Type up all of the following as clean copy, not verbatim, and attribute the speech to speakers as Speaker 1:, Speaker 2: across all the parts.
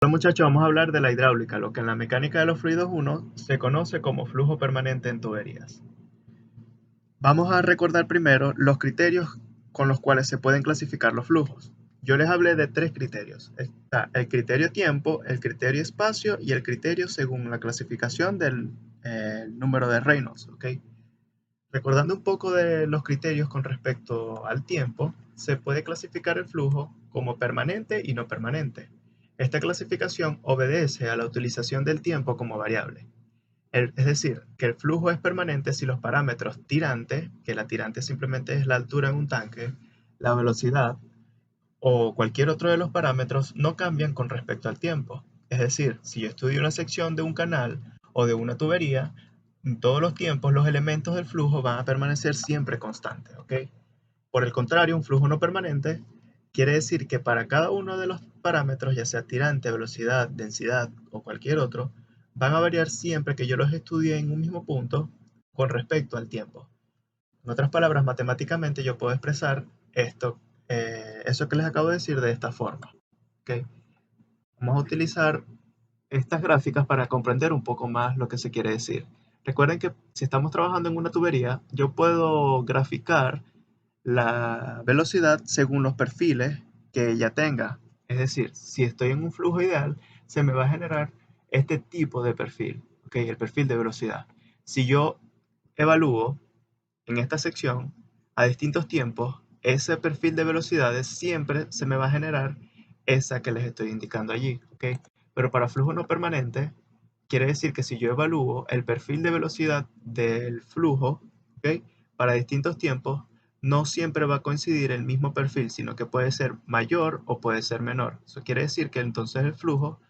Speaker 1: Hola muchachos, vamos a hablar de la hidráulica, lo que en la mecánica de los fluidos 1 se conoce como flujo permanente en tuberías. Vamos a recordar primero los criterios con los cuales se pueden clasificar los flujos. Yo les hablé de tres criterios. Está el criterio tiempo, el criterio espacio y el criterio según la clasificación del número de Reynolds. ¿Okay? Recordando un poco de los criterios con respecto al tiempo, se puede clasificar el flujo como permanente y no permanente. Esta clasificación obedece a la utilización del tiempo como variable. Es decir, que el flujo es permanente si los parámetros tirante, que la tirante simplemente es la altura en un tanque, la velocidad o cualquier otro de los parámetros no cambian con respecto al tiempo. Es decir, si yo estudio una sección de un canal o de una tubería, en todos los tiempos los elementos del flujo van a permanecer siempre constantes, ¿ok? Por el contrario, un flujo no permanente quiere decir que para cada uno de los parámetros, ya sea tirante, velocidad, densidad o cualquier otro, van a variar siempre que yo los estudie en un mismo punto con respecto al tiempo. En otras palabras, matemáticamente yo puedo expresar eso que les acabo de decir de esta forma. ¿Okay? Vamos a utilizar estas gráficas para comprender un poco más lo que se quiere decir. Recuerden que si estamos trabajando en una tubería, yo puedo graficar la velocidad según los perfiles que ella tenga. Es decir, si estoy en un flujo ideal, se me va a generar este tipo de perfil, ¿okay? El perfil de velocidad. Si yo evalúo en esta sección a distintos tiempos, ese perfil de velocidades siempre se me va a generar esa que les estoy indicando allí, ¿okay? Pero para flujo no permanente, quiere decir que si yo evalúo el perfil de velocidad del flujo, ¿okay? Para distintos tiempos, no siempre va a coincidir el mismo perfil, sino que puede ser mayor o puede ser menor. Eso quiere decir que entonces el flujo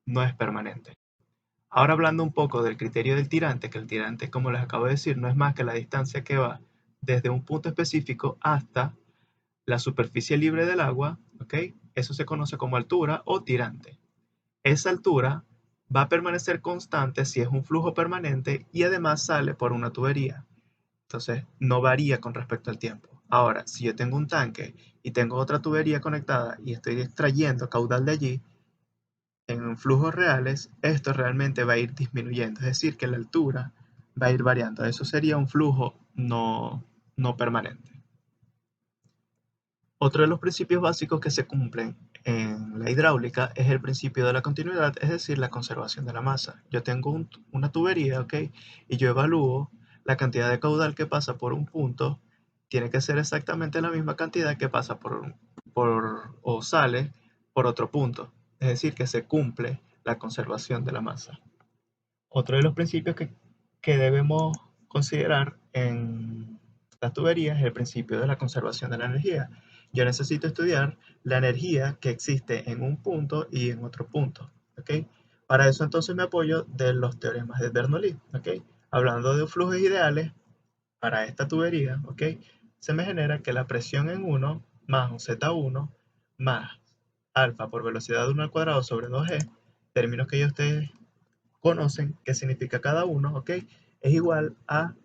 Speaker 1: no es permanente. Ahora hablando un poco del criterio del tirante, que el tirante, como les acabo de decir, no es más que la distancia que va desde un punto específico hasta la superficie libre del agua, ¿ok? Eso se conoce como altura o tirante. Esa altura va a permanecer constante si es un flujo permanente y además sale por una tubería. Entonces, no varía con respecto al tiempo. Ahora, si yo tengo un tanque y tengo otra tubería conectada y estoy extrayendo caudal de allí, en flujos reales, esto realmente va a ir disminuyendo. Es decir, que la altura va a ir variando. Eso sería un flujo no permanente. Otro de los principios básicos que se cumplen en la hidráulica es el principio de la continuidad, es decir, la conservación de la masa. Yo tengo una tubería, ¿ok? Y yo evalúo la cantidad de caudal que pasa por un punto, tiene que ser exactamente la misma cantidad que pasa o sale por otro punto. Es decir, que se cumple la conservación de la masa. Otro de los principios que debemos considerar en las tuberías es el principio de la conservación de la energía. Yo necesito estudiar la energía que existe en un punto y en otro punto. ¿Okay? Para eso entonces me apoyo de los teoremas de Bernoulli. ¿Okay? Hablando de flujos ideales, para esta tubería, ¿okay? Se me genera que la presión en 1 más un Z1 más alfa por velocidad 1 al cuadrado sobre 2G, términos que ya ustedes conocen qué significa cada uno, ¿ok? Es igual a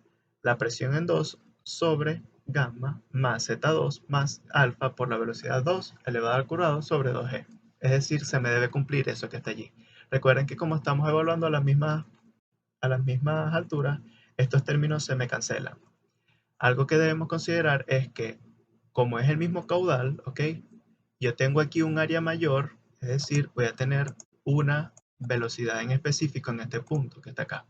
Speaker 1: la presión en 2 sobre gamma más Z2 más alfa por la velocidad 2 elevada al cuadrado sobre 2G. Es decir, se me debe cumplir eso que está allí. Recuerden que como estamos evaluando a las mismas alturas, estos términos se me cancelan. Algo que debemos considerar es que como es el mismo caudal, ¿ok? Yo tengo aquí un área mayor, es decir, voy a tener una velocidad en específico en este punto que está acá.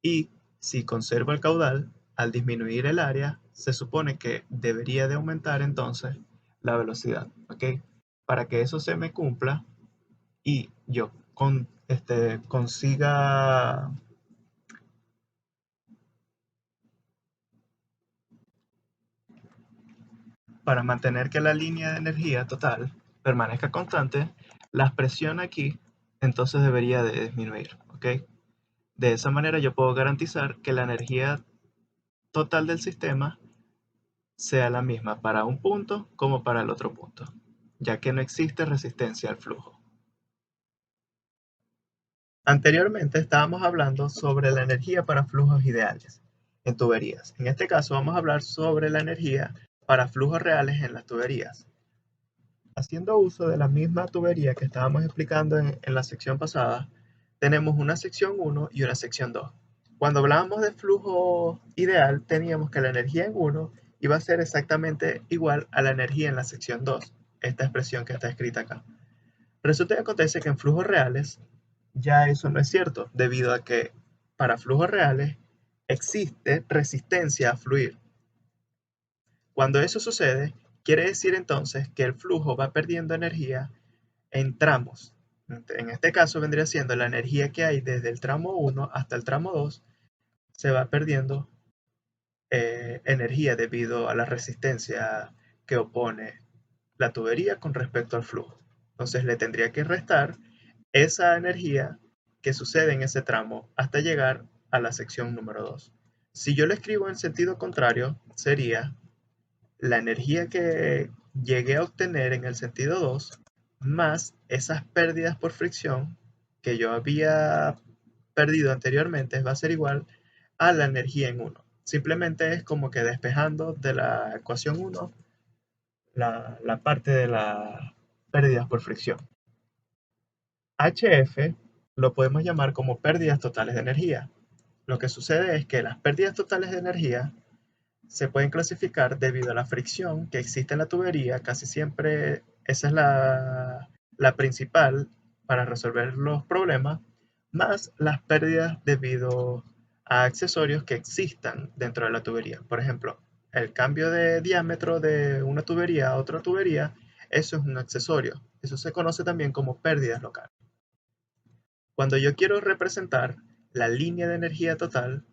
Speaker 1: Y si conservo el caudal, al disminuir el área, se supone que debería de aumentar entonces la velocidad, ¿ok? Para que eso se me cumpla y yo consiga, para mantener que la línea de energía total permanezca constante, la presión aquí entonces debería de disminuir, ¿ok? De esa manera yo puedo garantizar que la energía total del sistema sea la misma para un punto como para el otro punto, ya que no existe resistencia al flujo. Anteriormente estábamos hablando sobre la energía para flujos ideales en tuberías. En este caso vamos a hablar sobre la energía para flujos reales en las tuberías. Haciendo uso de la misma tubería que estábamos explicando en la sección pasada, tenemos una sección 1 y una sección 2. Cuando hablábamos de flujo ideal, teníamos que la energía en 1 iba a ser exactamente igual a la energía en la sección 2, esta expresión que está escrita acá. Resulta que acontece que en flujos reales ya eso no es cierto, debido a que para flujos reales existe resistencia a fluir. Cuando eso sucede, quiere decir entonces que el flujo va perdiendo energía en tramos. En este caso vendría siendo la energía que hay desde el tramo 1 hasta el tramo 2, se va perdiendo energía debido a la resistencia que opone la tubería con respecto al flujo. Entonces le tendría que restar esa energía que sucede en ese tramo hasta llegar a la sección número 2. Si yo lo escribo en sentido contrario, sería la energía que llegué a obtener en el sentido 2 más esas pérdidas por fricción que yo había perdido anteriormente va a ser igual a la energía en 1. Simplemente es como que despejando de la ecuación 1 la parte de las pérdidas por fricción. HF lo podemos llamar como pérdidas totales de energía. Lo que sucede es que las pérdidas totales de energía se pueden clasificar debido a la fricción que existe en la tubería. Casi siempre esa es la principal para resolver los problemas, más las pérdidas debido a accesorios que existan dentro de la tubería. Por ejemplo, el cambio de diámetro de una tubería a otra tubería, eso es un accesorio. Eso se conoce también como pérdidas locales. Cuando yo quiero representar la línea de energía total,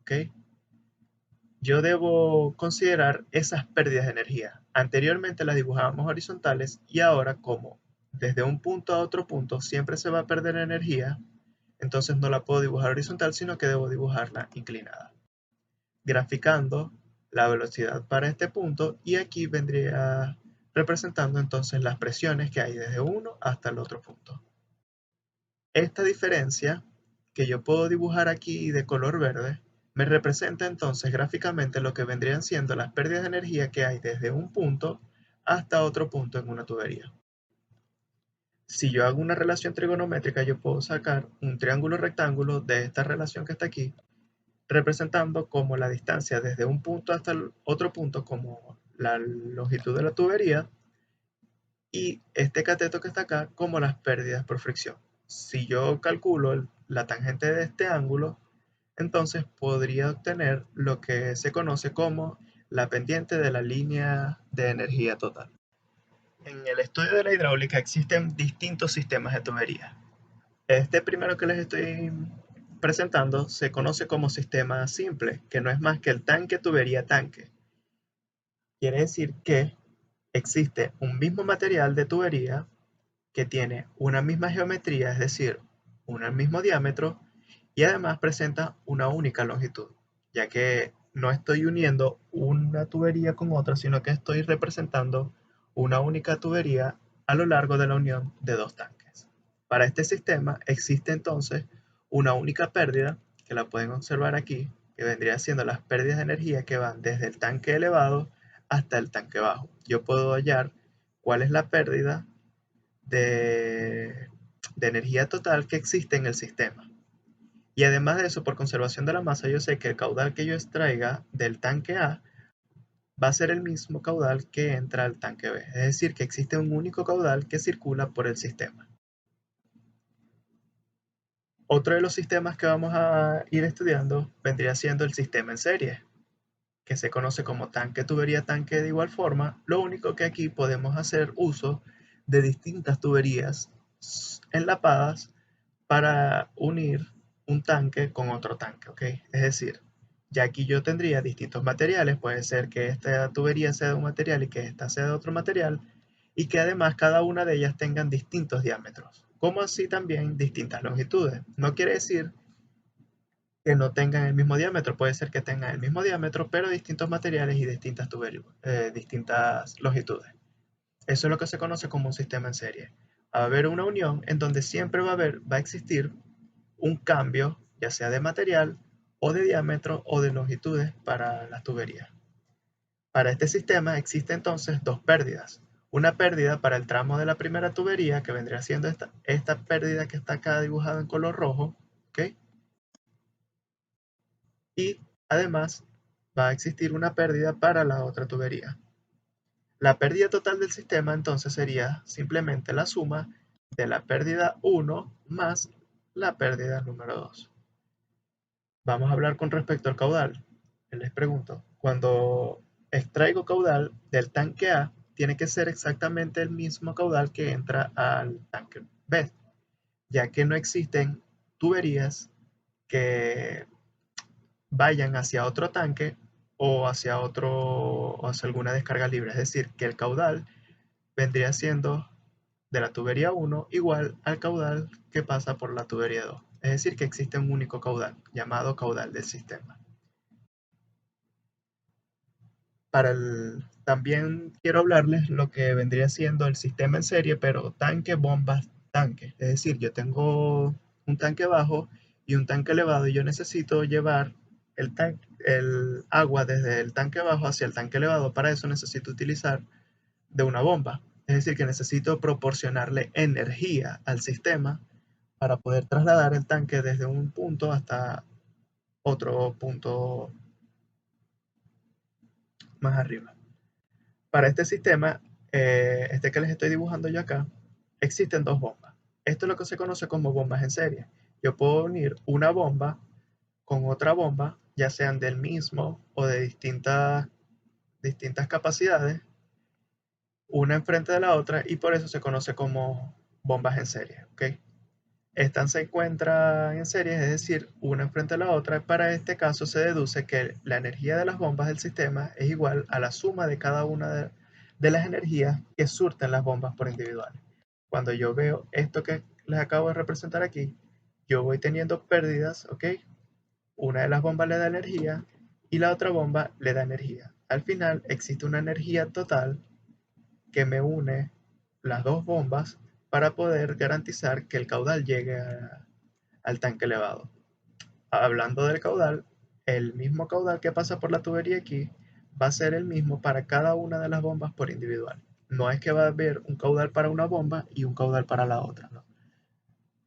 Speaker 1: ¿ok? Yo debo considerar esas pérdidas de energía. Anteriormente las dibujábamos horizontales y ahora como desde un punto a otro punto siempre se va a perder energía, entonces no la puedo dibujar horizontal, sino que debo dibujarla inclinada, graficando la velocidad para este punto y aquí vendría representando entonces las presiones que hay desde uno hasta el otro punto. Esta diferencia que yo puedo dibujar aquí de color verde me representa entonces gráficamente lo que vendrían siendo las pérdidas de energía que hay desde un punto hasta otro punto en una tubería. Si yo hago una relación trigonométrica, yo puedo sacar un triángulo rectángulo de esta relación que está aquí, representando como la distancia desde un punto hasta el otro punto como la longitud de la tubería y este cateto que está acá como las pérdidas por fricción. Si yo calculo la tangente de este ángulo, entonces podría obtener lo que se conoce como la pendiente de la línea de energía total. En el estudio de la hidráulica existen distintos sistemas de tubería. Este primero que les estoy presentando se conoce como sistema simple, que no es más que el tanque tubería tanque. Quiere decir que existe un mismo material de tubería que tiene una misma geometría, es decir, un mismo diámetro, y además presenta una única longitud, ya que no estoy uniendo una tubería con otra, sino que estoy representando una única tubería a lo largo de la unión de dos tanques. Para este sistema existe entonces una única pérdida, que la pueden observar aquí, que vendría siendo las pérdidas de energía que van desde el tanque elevado hasta el tanque bajo. Yo puedo hallar cuál es la pérdida de, de energía total que existe en el sistema. Y además de eso, por conservación de la masa, yo sé que el caudal que yo extraiga del tanque A va a ser el mismo caudal que entra al tanque B. Es decir, que existe un único caudal que circula por el sistema. Otro de los sistemas que vamos a ir estudiando vendría siendo el sistema en serie, que se conoce como tanque, tubería, tanque de igual forma. Lo único que aquí podemos hacer uso de distintas tuberías enlapadas para unir un tanque con otro tanque, ¿ok? Es decir, ya aquí yo tendría distintos materiales, puede ser que esta tubería sea de un material y que esta sea de otro material, y que además cada una de ellas tengan distintos diámetros, como así también distintas longitudes. No quiere decir que no tengan el mismo diámetro, puede ser que tengan el mismo diámetro, pero distintos materiales y distintas longitudes. Eso es lo que se conoce como un sistema en serie. Va a haber una unión en donde siempre va a existir un cambio, ya sea de material o de diámetro o de longitudes para las tuberías. Para este sistema existen entonces dos pérdidas. una pérdida para el tramo de la primera tubería, que vendría siendo esta pérdida que está acá dibujada en color rojo, ¿ok? Y además va a existir una pérdida para la otra tubería. La pérdida total del sistema entonces sería simplemente la suma de la pérdida 1 más la pérdida número 2. Vamos a hablar con respecto al caudal. Les pregunto, cuando extraigo caudal del tanque A, tiene que ser exactamente el mismo caudal que entra al tanque B, ya que no existen tuberías que vayan hacia otro tanque o hacia alguna descarga libre. Es decir, que el caudal vendría siendo de la tubería 1 igual al caudal que pasa por la tubería 2. Es decir, que existe un único caudal, llamado caudal del sistema. También quiero hablarles lo que vendría siendo el sistema en serie, pero tanque, bombas, tanque. Es decir, yo tengo un tanque bajo y un tanque elevado y yo necesito llevar el agua desde el tanque bajo hacia el tanque elevado. Para eso necesito utilizar de una bomba. Es decir, que necesito proporcionarle energía al sistema para poder trasladar el tanque desde un punto hasta otro punto más arriba. Para este sistema, este que les estoy dibujando yo acá, existen dos bombas. Esto es lo que se conoce como bombas en serie. Yo puedo unir una bomba con otra bomba, ya sean del mismo o de distintas capacidades, una enfrente de la otra, y por eso se conoce como bombas en serie. ¿Ok? Estas se encuentran en series, es decir, una enfrente a la otra. Para este caso se deduce que la energía de las bombas del sistema es igual a la suma de cada una de las energías que surten las bombas por individual. Cuando yo veo esto que les acabo de representar aquí, yo voy teniendo pérdidas, ¿ok? Una de las bombas le da energía y la otra bomba le da energía. Al final existe una energía total que me une las dos bombas para poder garantizar que el caudal llegue al tanque elevado. Hablando del caudal, el mismo caudal que pasa por la tubería aquí va a ser el mismo para cada una de las bombas por individual. No es que va a haber un caudal para una bomba y un caudal para la otra, ¿no?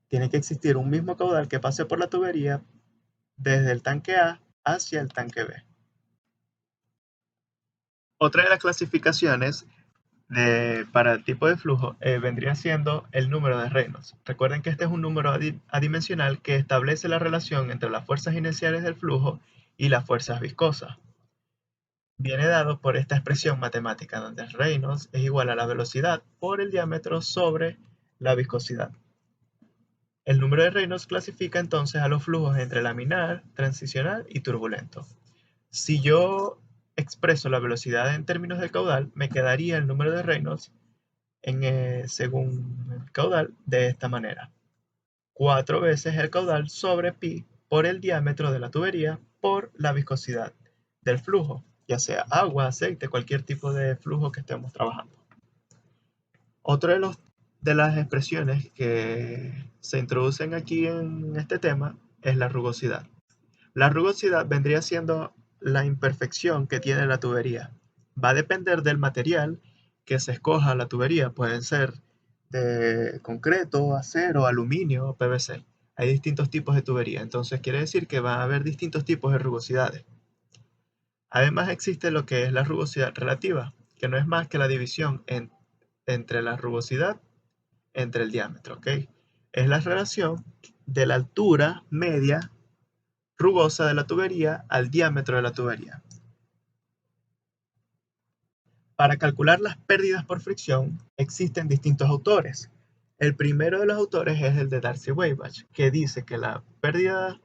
Speaker 1: Tiene que existir un mismo caudal que pase por la tubería desde el tanque A hacia el tanque B. Otra de las clasificaciones para el tipo de flujo vendría siendo el número de Reynolds. Recuerden que este es un número adimensional que establece la relación entre las fuerzas inerciales del flujo y las fuerzas viscosas. Viene dado por esta expresión matemática donde el Reynolds es igual a la velocidad por el diámetro sobre la viscosidad. El número de Reynolds clasifica entonces a los flujos entre laminar, transicional y turbulento. Si yo expreso la velocidad en términos de caudal, me quedaría el número de Reynolds según el caudal de esta manera: 4 veces el caudal sobre pi por el diámetro de la tubería por la viscosidad del flujo, ya sea agua, aceite, cualquier tipo de flujo que estemos trabajando. Otro de las expresiones que se introducen aquí en este tema es la rugosidad. La rugosidad vendría siendo la imperfección que tiene la tubería. Va a depender del material que se escoja la tubería. Pueden ser de concreto, acero, aluminio o PVC. Hay distintos tipos de tubería, entonces quiere decir que va a haber distintos tipos de rugosidades. Además existe lo que es la rugosidad relativa, que no es más que la división entre la rugosidad entre el diámetro, ¿ok? Es la relación de la altura media rugosa de la tubería al diámetro de la tubería. Para calcular las pérdidas por fricción existen distintos autores. El primero de los autores es el de Darcy-Weisbach, que dice que las pérdidas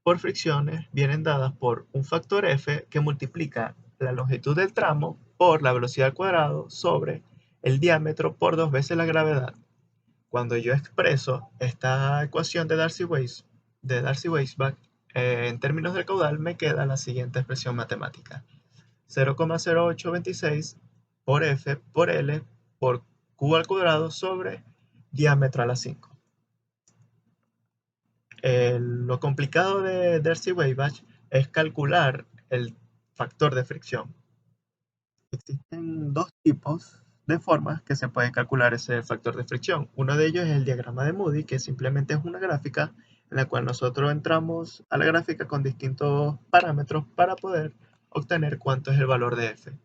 Speaker 1: por fricciones vienen dadas por un factor F que multiplica la longitud del tramo por la velocidad al cuadrado sobre el diámetro por 2 veces la gravedad. Cuando yo expreso esta ecuación de Darcy-Weisbach en términos del caudal, me queda la siguiente expresión matemática: 0,0826 por F por L por Q al cuadrado sobre diámetro a la 5. Lo complicado de Darcy-Weisbach es calcular el factor de fricción. Existen dos tipos de formas que se puede calcular ese factor de fricción. Uno de ellos es el diagrama de Moody, que simplemente es una gráfica en la cual nosotros entramos a la gráfica con distintos parámetros para poder obtener cuánto es el valor de f.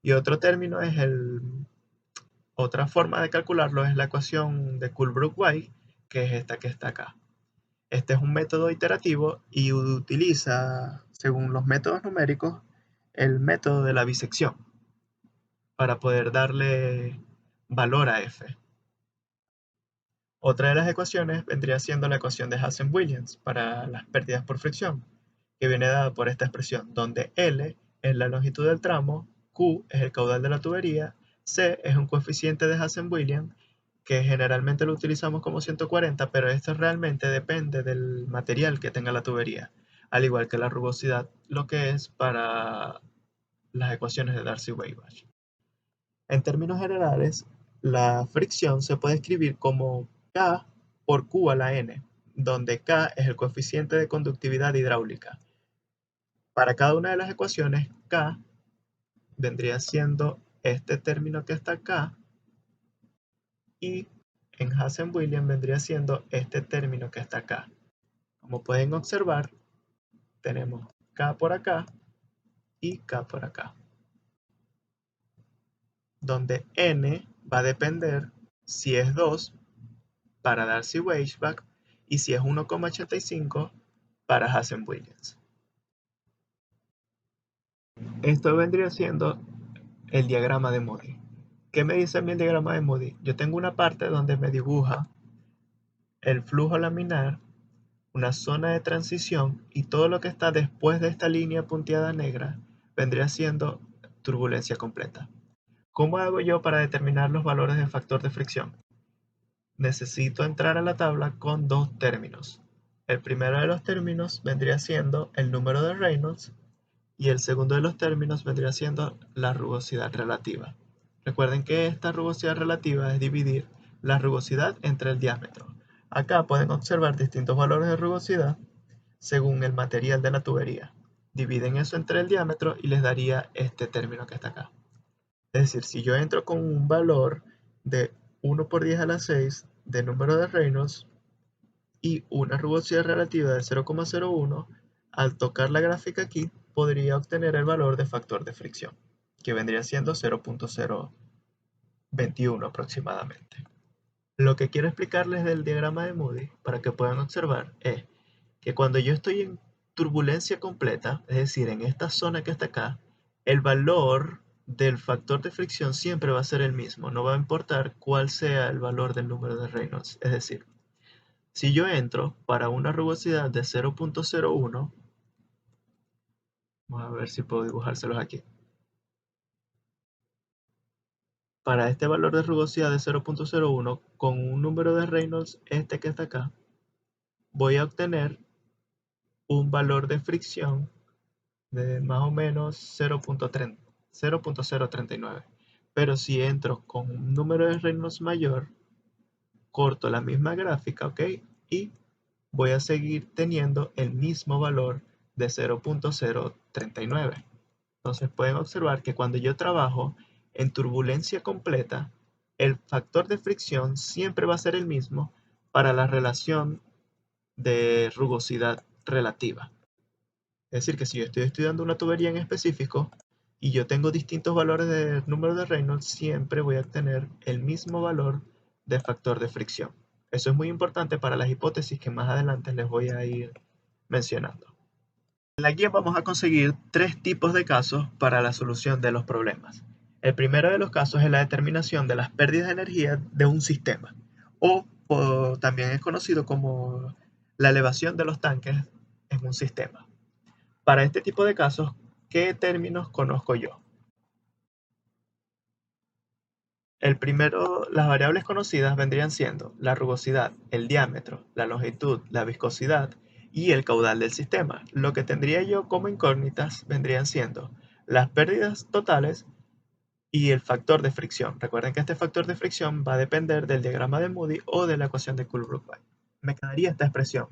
Speaker 1: Y otro término es otra forma de calcularlo es la ecuación de Colebrook-White, que es esta que está acá. Este es un método iterativo y utiliza, según los métodos numéricos, el método de la bisección para poder darle valor a f. Otra de las ecuaciones vendría siendo la ecuación de Hazen-Williams para las pérdidas por fricción, que viene dada por esta expresión, donde L es la longitud del tramo, Q es el caudal de la tubería, C es un coeficiente de Hazen-Williams, que generalmente lo utilizamos como 140, pero esto realmente depende del material que tenga la tubería, al igual que la rugosidad, lo que es para las ecuaciones de Darcy-Weisbach. En términos generales, la fricción se puede escribir como K por Q a la N, donde K es el coeficiente de conductividad hidráulica. Para cada una de las ecuaciones, K vendría siendo este término que está acá, y en Hazen-Williams vendría siendo este término que está acá. Como pueden observar, tenemos K por acá y K por acá, donde N va a depender si es 2 para Darcy-Weisbach y si es 1,85 para Hazen-Williams. Esto vendría siendo el diagrama de Moody. ¿Qué me dice a mí el diagrama de Moody? Yo tengo una parte donde me dibuja el flujo laminar, una zona de transición, y todo lo que está después de esta línea punteada negra vendría siendo turbulencia completa. ¿Cómo hago yo para determinar los valores del factor de fricción? Necesito entrar a la tabla con dos términos. El primero de los términos vendría siendo el número de Reynolds y el segundo de los términos vendría siendo la rugosidad relativa. Recuerden que esta rugosidad relativa es dividir la rugosidad entre el diámetro. Acá pueden observar distintos valores de rugosidad según el material de la tubería. Dividen eso entre el diámetro y les daría este término que está acá. Es decir, si yo entro con un valor de 1 por 10 a la 6 de número de Reynolds y una rugosidad relativa de 0,01, al tocar la gráfica aquí, podría obtener el valor de factor de fricción, que vendría siendo 0,021 aproximadamente. Lo que quiero explicarles del diagrama de Moody, para que puedan observar, es que cuando yo estoy en turbulencia completa, es decir, en esta zona que está acá, el valor del factor de fricción siempre va a ser el mismo, no va a importar cuál sea el valor del número de Reynolds. Es decir, si yo entro para una rugosidad de 0,01, vamos a ver si puedo dibujárselos aquí. Para este valor de rugosidad de 0,01, con un número de Reynolds, este que está acá, voy a obtener un valor de fricción de más o menos 0,039. Pero si entro con un número de Reynolds mayor, corto la misma gráfica, ¿ok? Y voy a seguir teniendo el mismo valor de 0,039. Entonces pueden observar que cuando yo trabajo en turbulencia completa, el factor de fricción siempre va a ser el mismo para la relación de rugosidad relativa. Es decir, que si yo estoy estudiando una tubería en específico y yo tengo distintos valores de número de Reynolds, siempre voy a tener el mismo valor de factor de fricción. Eso es muy importante para las hipótesis que más adelante les voy a ir mencionando. En la guía vamos a conseguir tres tipos de casos para la solución de los problemas. El primero de los casos es la determinación de las pérdidas de energía de un sistema, o también es conocido como la elevación de los tanques en un sistema. Para este tipo de casos, ¿qué términos conozco yo? El primero, las variables conocidas vendrían siendo la rugosidad, el diámetro, la longitud, la viscosidad y el caudal del sistema. Lo que tendría yo como incógnitas vendrían siendo las pérdidas totales y el factor de fricción. Recuerden que este factor de fricción va a depender del diagrama de Moody o de la ecuación de Colebrook-White. Me quedaría esta expresión,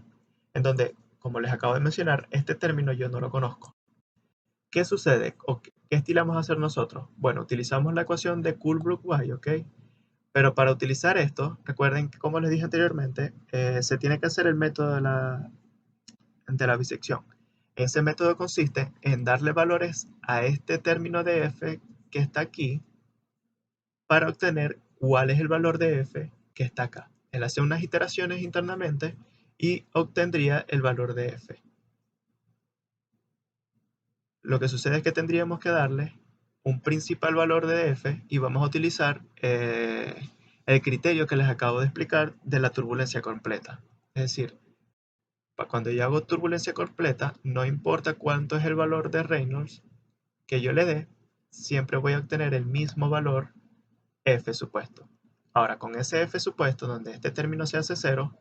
Speaker 1: en donde, como les acabo de mencionar, este término yo no lo conozco. ¿Qué sucede? ¿Qué estilamos a hacer nosotros? Bueno, utilizamos la ecuación de Coolbrooke-White, ¿ok? Pero para utilizar esto, recuerden que como les dije anteriormente, se tiene que hacer el método de la bisección. Ese método consiste en darle valores a este término de f que está aquí para obtener cuál es el valor de f que está acá. Él hace unas iteraciones internamente y obtendría el valor de f. Lo que sucede es que tendríamos que darle un principal valor de f y vamos a utilizar el criterio que les acabo de explicar de la turbulencia completa. Es decir, cuando yo hago turbulencia completa, no importa cuánto es el valor de Reynolds que yo le dé, siempre voy a obtener el mismo valor f supuesto. Ahora, con ese f supuesto, donde este término se hace cero,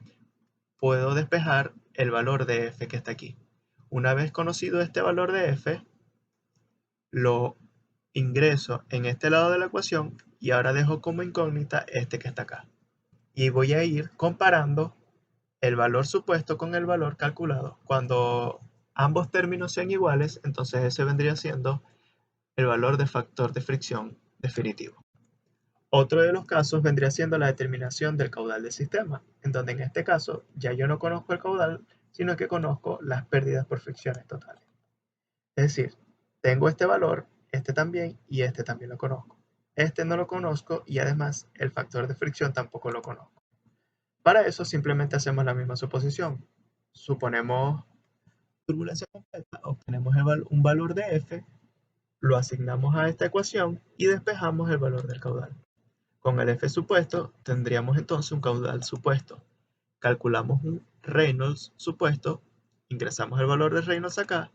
Speaker 1: puedo despejar el valor de f que está aquí. Una vez conocido este valor de f, lo ingreso en este lado de la ecuación y ahora dejo como incógnita este que está acá. Y voy a ir comparando el valor supuesto con el valor calculado. Cuando ambos términos sean iguales, entonces ese vendría siendo el valor del factor de fricción definitivo. Otro de los casos vendría siendo la determinación del caudal del sistema, en donde en este caso ya yo no conozco el caudal, sino que conozco las pérdidas por fricciones totales. Es decir, tengo este valor, este también y este también lo conozco. Este no lo conozco y además el factor de fricción tampoco lo conozco. Para eso simplemente hacemos la misma suposición. Suponemos turbulencia completa, obtenemos un valor de f, lo asignamos a esta ecuación y despejamos el valor del caudal. Con el f supuesto tendríamos entonces un caudal supuesto. Calculamos un Reynolds supuesto, ingresamos el valor de Reynolds acá,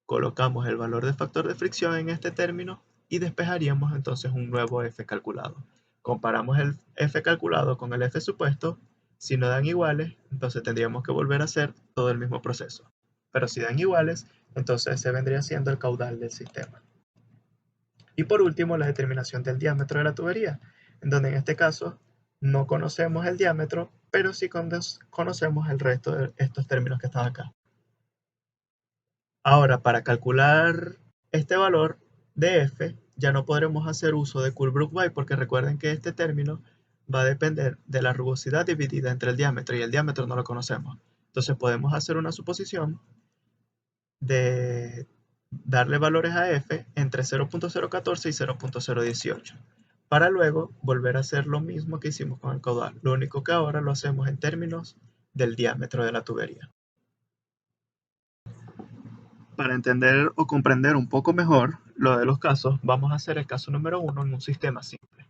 Speaker 1: colocamos el valor de factor de fricción en este término y despejaríamos entonces un nuevo f calculado. Comparamos el f calculado con el f supuesto. Si no dan iguales, entonces tendríamos que volver a hacer todo el mismo proceso. Pero si dan iguales, entonces ese vendría siendo el caudal del sistema. Y por último, la determinación del diámetro de la tubería, en donde en este caso no conocemos el diámetro, pero sí conocemos el resto de estos términos que están acá. Ahora, para calcular este valor de f, ya no podremos hacer uso de Coolbrooke-White porque recuerden que este término va a depender de la rugosidad dividida entre el diámetro y el diámetro no lo conocemos. Entonces podemos hacer una suposición de darle valores a f entre 0.014 y 0.018 para luego volver a hacer lo mismo que hicimos con el caudal. Lo único que ahora lo hacemos en términos del diámetro de la tubería. Para entender o comprender un poco mejor lo de los casos, vamos a hacer el caso número 1 en un sistema simple.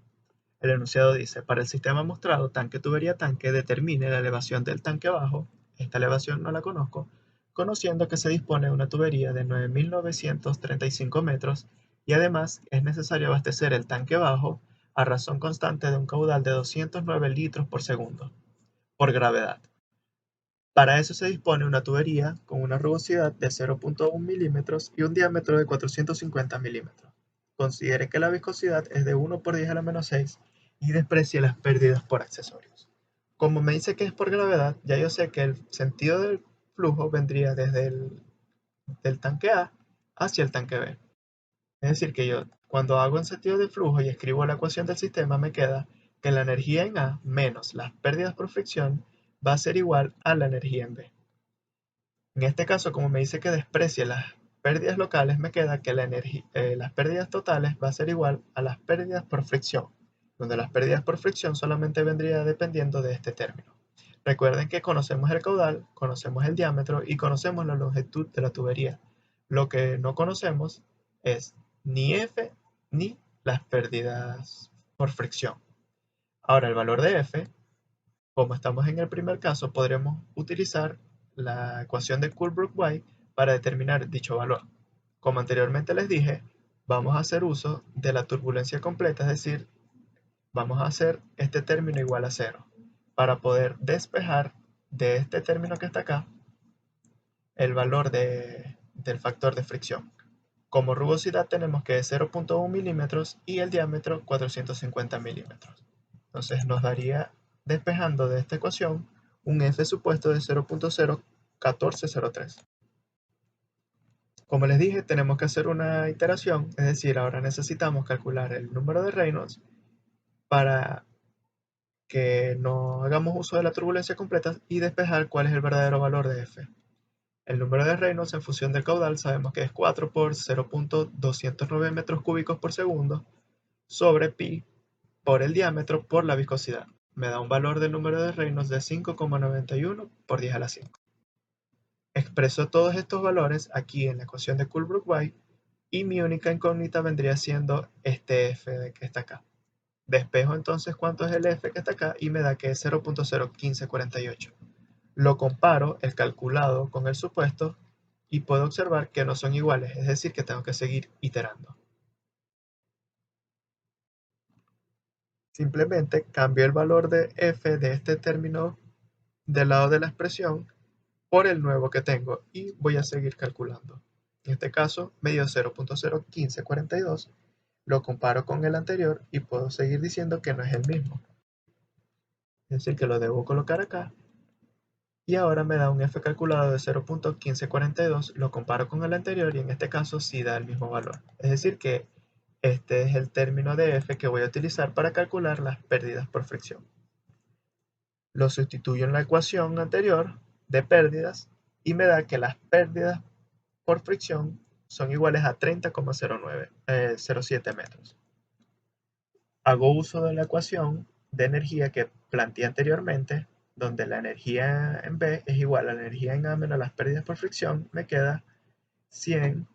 Speaker 1: El enunciado dice, para el sistema mostrado tanque tubería tanque, determine la elevación del tanque bajo, esta elevación no la conozco, conociendo que se dispone de una tubería de 9.935 metros y además es necesario abastecer el tanque bajo a razón constante de un caudal de 209 litros por segundo, por gravedad. Para eso se dispone una tubería con una rugosidad de 0.1 milímetros y un diámetro de 450 milímetros. Considere que la viscosidad es de 1 por 10 a la menos 6 y desprecie las pérdidas por accesorios. Como me dice que es por gravedad, ya yo sé que el sentido del flujo vendría desde del tanque A hacia el tanque B. Es decir, que yo cuando hago en sentido de flujo y escribo la ecuación del sistema me queda que la energía en A menos las pérdidas por fricción va a ser igual a la energía en B. En este caso, como me dice que desprecie las pérdidas locales, me queda que las pérdidas totales va a ser igual a las pérdidas por fricción, donde las pérdidas por fricción solamente vendría dependiendo de este término. Recuerden que conocemos el caudal, conocemos el diámetro y conocemos la longitud de la tubería. Lo que no conocemos es ni F ni las pérdidas por fricción. Ahora, el valor de F, como estamos en el primer caso, podremos utilizar la ecuación de Coolbrooke-White para determinar dicho valor. Como anteriormente les dije, vamos a hacer uso de la turbulencia completa, es decir, vamos a hacer este término igual a cero para poder despejar de este término que está acá el valor del factor de fricción. Como rugosidad tenemos que 0.1 milímetros y el diámetro 450 milímetros. Entonces nos daría, despejando de esta ecuación, un f supuesto de 0.01403. Como les dije, tenemos que hacer una iteración, es decir, ahora necesitamos calcular el número de Reynolds para que no hagamos uso de la turbulencia completa y despejar cuál es el verdadero valor de F. El número de Reynolds en función del caudal sabemos que es 4 por 0.209 metros cúbicos por segundo sobre pi por el diámetro por la viscosidad. Me da un valor del número de Reynolds de 5,91 por 10 a la 5. Expreso todos estos valores aquí en la ecuación de Coolbrooke-White y mi única incógnita vendría siendo este F de que está acá. Despejo entonces cuánto es el F que está acá y me da que es 0.01548. Lo comparo el calculado con el supuesto y puedo observar que no son iguales, es decir, que tengo que seguir iterando. Simplemente cambio el valor de f de este término del lado de la expresión por el nuevo que tengo y voy a seguir calculando. En este caso me dio 0.01542, lo comparo con el anterior y puedo seguir diciendo que no es el mismo. Es decir, que lo debo colocar acá y ahora me da un f calculado de 0.1542, lo comparo con el anterior y en este caso sí da el mismo valor. Es decir que este es el término de f que voy a utilizar para calcular las pérdidas por fricción. Lo sustituyo en la ecuación anterior de pérdidas y me da que las pérdidas por fricción son iguales a 30,07 metros. Hago uso de la ecuación de energía que planteé anteriormente, donde la energía en B es igual a la energía en A menos las pérdidas por fricción, me queda 100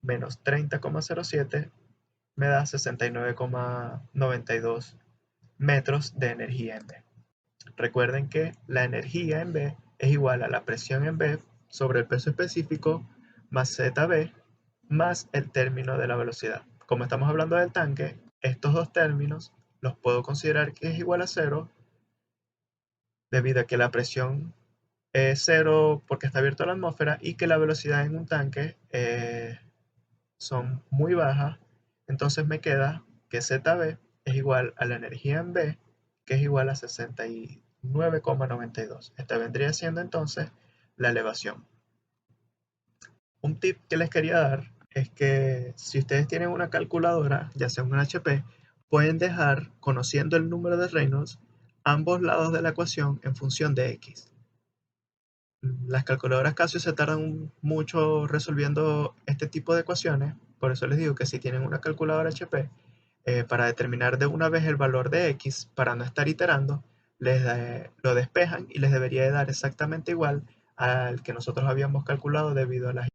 Speaker 1: menos 30,07 me da 69,92 metros de energía en B. Recuerden que la energía en B es igual a la presión en B sobre el peso específico más ZB más el término de la velocidad. Como estamos hablando del tanque, estos dos términos los puedo considerar que es igual a cero debido a que la presión es cero porque está abierto a la atmósfera y que la velocidad en un tanque son muy bajas. Entonces me queda que ZB es igual a la energía en B, que es igual a 69,92. Esta vendría siendo entonces la elevación. Un tip que les quería dar es que si ustedes tienen una calculadora, ya sea un HP, pueden dejar, conociendo el número de Reynolds, ambos lados de la ecuación en función de X. Las calculadoras Casio se tardan mucho resolviendo este tipo de ecuaciones, por eso les digo que si tienen una calculadora HP, para determinar de una vez el valor de X, para no estar iterando, lo despejan y les debería de dar exactamente igual al que nosotros habíamos calculado debido a las